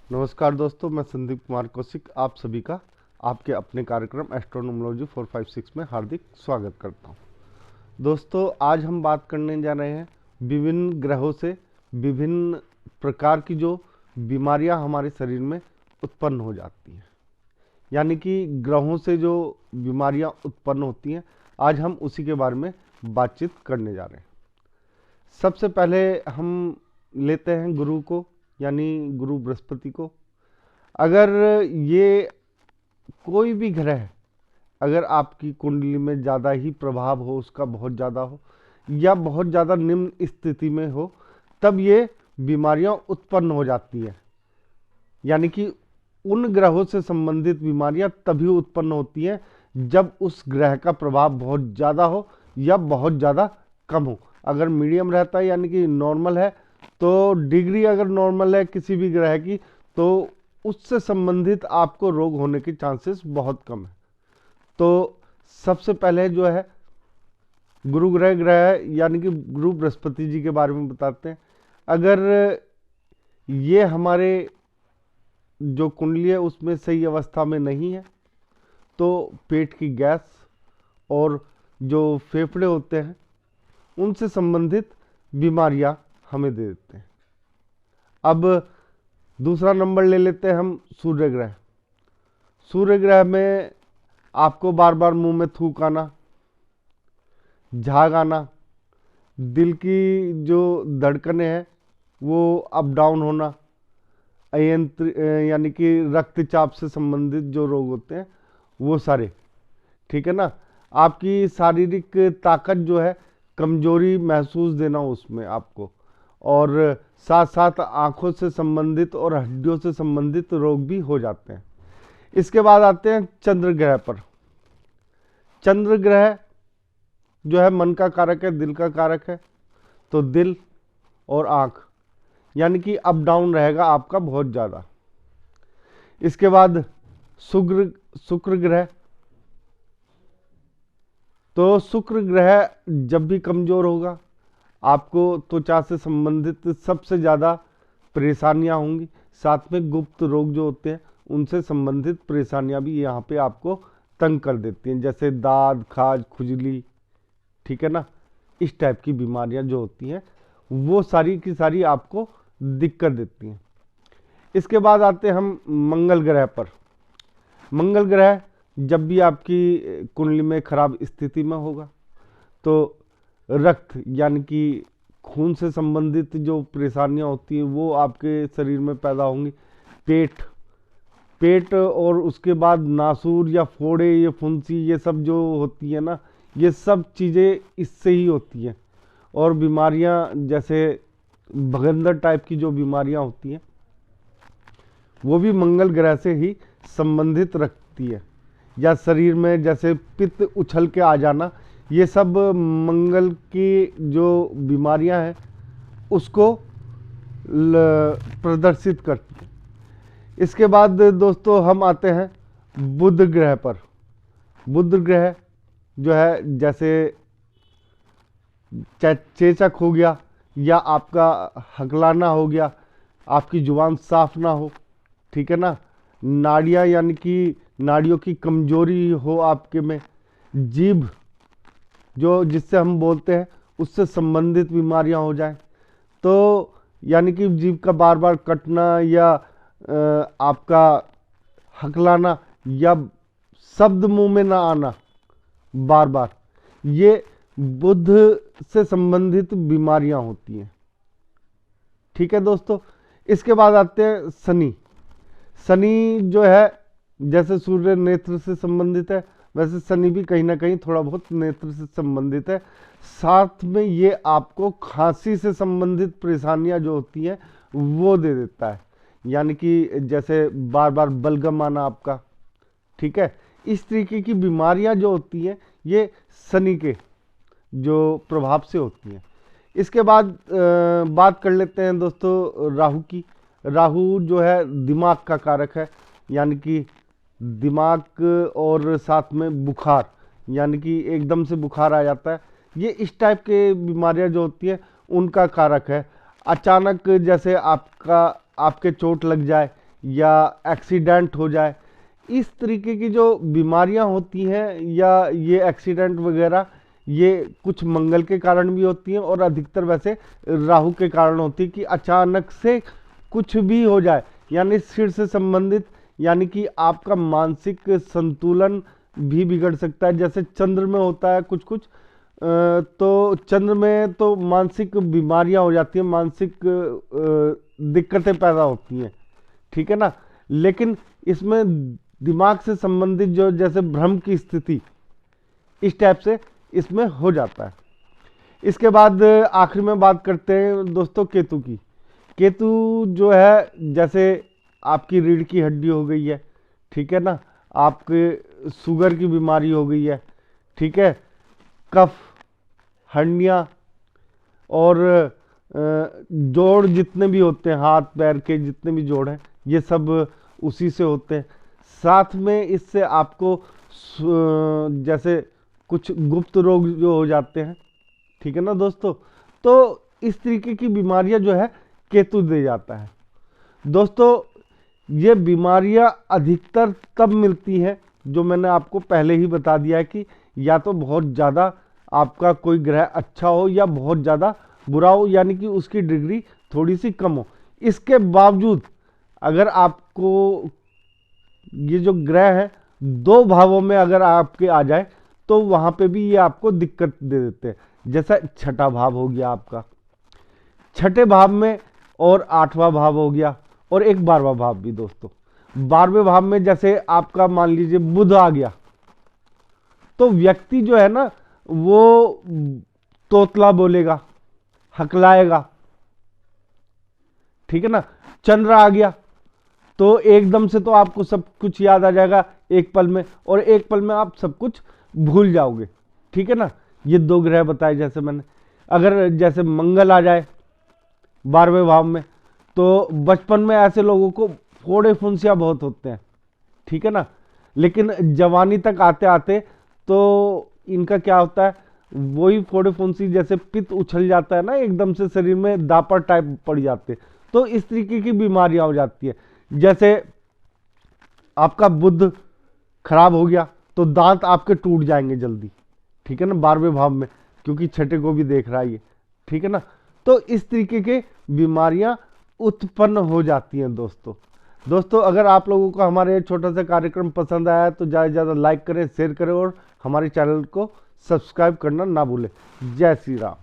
नमस्कार दोस्तों, मैं संदीप कुमार कौशिक आप सभी का आपके अपने कार्यक्रम एस्ट्रोनोमोलॉजी 456 में हार्दिक स्वागत करता हूं। दोस्तों, आज हम बात करने जा रहे हैं विभिन्न ग्रहों से विभिन्न प्रकार की जो बीमारियां हमारे शरीर में उत्पन्न हो जाती हैं, यानी कि ग्रहों से जो बीमारियां उत्पन्न होती हैं, आज हम उसी के बारे में बातचीत करने जा रहे हैं। सबसे पहले हम लेते हैं गुरु को, यानी गुरु बृहस्पति को। अगर ये कोई भी ग्रह अगर आपकी कुंडली में ज़्यादा ही प्रभाव हो, उसका बहुत ज़्यादा हो या बहुत ज़्यादा निम्न स्थिति में हो, तब ये बीमारियां उत्पन्न हो जाती हैं। यानी कि उन ग्रहों से संबंधित बीमारियां तभी उत्पन्न होती हैं जब उस ग्रह का प्रभाव बहुत ज़्यादा हो या बहुत ज़्यादा कम हो। अगर मीडियम रहता है, यानी कि नॉर्मल है, तो डिग्री अगर नॉर्मल है किसी भी ग्रह की, तो उससे संबंधित आपको रोग होने के चांसेस बहुत कम है। तो सबसे पहले जो है गुरु ग्रह यानी कि गुरु बृहस्पति जी के बारे में बताते हैं। अगर ये हमारे जो कुंडली है उसमें सही अवस्था में नहीं है, तो पेट की गैस और जो फेफड़े होते हैं उनसे संबंधित बीमारियां हमें दे देते हैं। अब दूसरा नंबर ले लेते हैं हम सूर्य ग्रह। सूर्य ग्रह में आपको बार बार मुंह में थूक आना, झाग आना, दिल की जो धड़कनें हैं वो अप डाउन होना, यानी कि रक्तचाप से संबंधित जो रोग होते हैं वो सारे, ठीक है ना। आपकी शारीरिक ताकत जो है कमजोरी महसूस देना उसमें आपको, और साथ साथ आंखों से संबंधित और हड्डियों से संबंधित रोग भी हो जाते हैं। इसके बाद आते हैं चंद्र ग्रह पर। चंद्र ग्रह जो है मन का कारक है, दिल का कारक है, तो दिल और आंख यानी कि अप डाउन रहेगा आपका बहुत ज़्यादा। इसके बाद शुक्र ग्रह, तो शुक्र ग्रह जब भी कमजोर होगा आपको त्वचा से संबंधित सबसे ज़्यादा परेशानियां होंगी। साथ में गुप्त रोग जो होते हैं उनसे संबंधित परेशानियां भी यहाँ पे आपको तंग कर देती हैं, जैसे दाद, खाज, खुजली, ठीक है ना। इस टाइप की बीमारियां जो होती हैं वो सारी की सारी आपको दिक्कत देती हैं। इसके बाद आते हैं हम मंगल ग्रह पर। मंगल ग्रह जब भी आपकी कुंडली में खराब स्थिति में होगा तो रक्त यानी कि खून से संबंधित जो परेशानियां होती हैं वो आपके शरीर में पैदा होंगी। पेट और उसके बाद नासूर या फोड़े, ये फुंसी, ये सब जो होती है ना, ये सब चीज़ें इससे ही होती हैं। और बीमारियां जैसे भगंदर टाइप की जो बीमारियां होती हैं वो भी मंगल ग्रह से ही संबंधित रखती है। या शरीर में जैसे पित्त उछल के आ जाना, ये सब मंगल की जो बीमारियां हैं उसको प्रदर्शित करती है। इसके बाद दोस्तों हम आते हैं बुध ग्रह पर। बुध ग्रह जो है जैसे चेचक हो गया या आपका हकलाना हो गया, आपकी जुबान साफ ना हो, ठीक है ना, नाड़ियाँ यानी कि नाड़ियों की कमजोरी हो आपके में, जीभ जो जिससे हम बोलते हैं उससे संबंधित बीमारियां हो जाएं, तो यानी कि जीभ का बार बार कटना या आपका हकलाना या शब्द मुंह में ना आना बार बार, ये बुध से संबंधित बीमारियां होती हैं, ठीक है दोस्तों। इसके बाद आते हैं शनि। शनि जो है जैसे सूर्य नेत्र से संबंधित है, वैसे शनि भी कहीं ना कहीं थोड़ा बहुत नेत्र से संबंधित है। साथ में ये आपको खांसी से संबंधित परेशानियां जो होती हैं वो दे देता है, यानी कि जैसे बार बार बलगम आना आपका, ठीक है। इस तरीके की बीमारियां जो होती हैं ये शनि के जो प्रभाव से होती हैं। इसके बाद बात कर लेते हैं दोस्तों राहु की। राहु जो है दिमाग का कारक है, यानी कि दिमाग और साथ में बुखार, यानी कि एकदम से बुखार आ जाता है, ये इस टाइप के बीमारियां जो होती हैं उनका कारक है। अचानक जैसे आपके चोट लग जाए या एक्सीडेंट हो जाए, इस तरीके की जो बीमारियां होती हैं या ये एक्सीडेंट वगैरह, ये कुछ मंगल के कारण भी होती हैं और अधिकतर वैसे राहु के कारण होती है कि अचानक से कुछ भी हो जाए, यानी सिर से संबंधित, यानी कि आपका मानसिक संतुलन भी बिगड़ सकता है। जैसे चंद्र में होता है कुछ कुछ, तो चंद्र में तो मानसिक बीमारियां हो जाती हैं, मानसिक दिक्कतें पैदा होती हैं, ठीक है ना। लेकिन इसमें दिमाग से संबंधित जो जैसे भ्रम की स्थिति, इस टाइप से इसमें हो जाता है। इसके बाद आखिर में बात करते हैं दोस्तों केतु की। केतु जो है, जैसे आपकी रीढ़ की हड्डी हो गई है, ठीक है ना, आपके शुगर की बीमारी हो गई है, ठीक है, कफ, हड्डियाँ और जोड़ जितने भी होते हैं, हाथ पैर के जितने भी जोड़ हैं, ये सब उसी से होते हैं। साथ में इससे आपको जैसे कुछ गुप्त रोग जो हो जाते हैं, ठीक है ना दोस्तों, तो इस तरीके की बीमारियां जो है केतु दे जाता है। दोस्तों ये बीमारियां अधिकतर तब मिलती हैं, जो मैंने आपको पहले ही बता दिया है कि या तो बहुत ज़्यादा आपका कोई ग्रह अच्छा हो या बहुत ज़्यादा बुरा हो, यानी कि उसकी डिग्री थोड़ी सी कम हो। इसके बावजूद अगर आपको ये जो ग्रह है 2 भावों में अगर आपके आ जाए, तो वहां पे भी ये आपको दिक्कत दे देते हैं। जैसा छठा भाव हो गया आपका, छठे भाव में, और 8वां भाव हो गया, और एक 12वां भाव भी दोस्तों। 12वें भाव में जैसे आपका मान लीजिए बुध आ गया, तो व्यक्ति जो है ना वो तोतला बोलेगा, हकलाएगा, ठीक है ना। चंद्र आ गया तो एकदम से तो आपको सब कुछ याद आ जाएगा एक पल में, और एक पल में आप सब कुछ भूल जाओगे, ठीक है ना। ये 2 ग्रह बताए जैसे मैंने। अगर जैसे मंगल आ जाए 12वें भाव में, तो बचपन में ऐसे लोगों को फोड़े फुंसियां बहुत होते हैं, ठीक है ना। लेकिन जवानी तक आते आते तो इनका क्या होता है, वही फोड़े फुंसी जैसे पित्त उछल जाता है ना, एकदम से शरीर में दापर टाइप पड़ जाते हैं, तो इस तरीके की बीमारियां हो जाती है। जैसे आपका बुध खराब हो गया तो दांत आपके टूट जाएंगे जल्दी, ठीक है ना, 12वें भाव में, क्योंकि छठे को भी देख रहा है ये, ठीक है ना। तो इस तरीके के बीमारियां उत्पन्न हो जाती हैं दोस्तों अगर आप लोगों को हमारे ये छोटा सा कार्यक्रम पसंद आया तो ज़्यादा से ज़्यादा लाइक करें, शेयर करें और हमारे चैनल को सब्सक्राइब करना ना भूलें। जय श्री राम।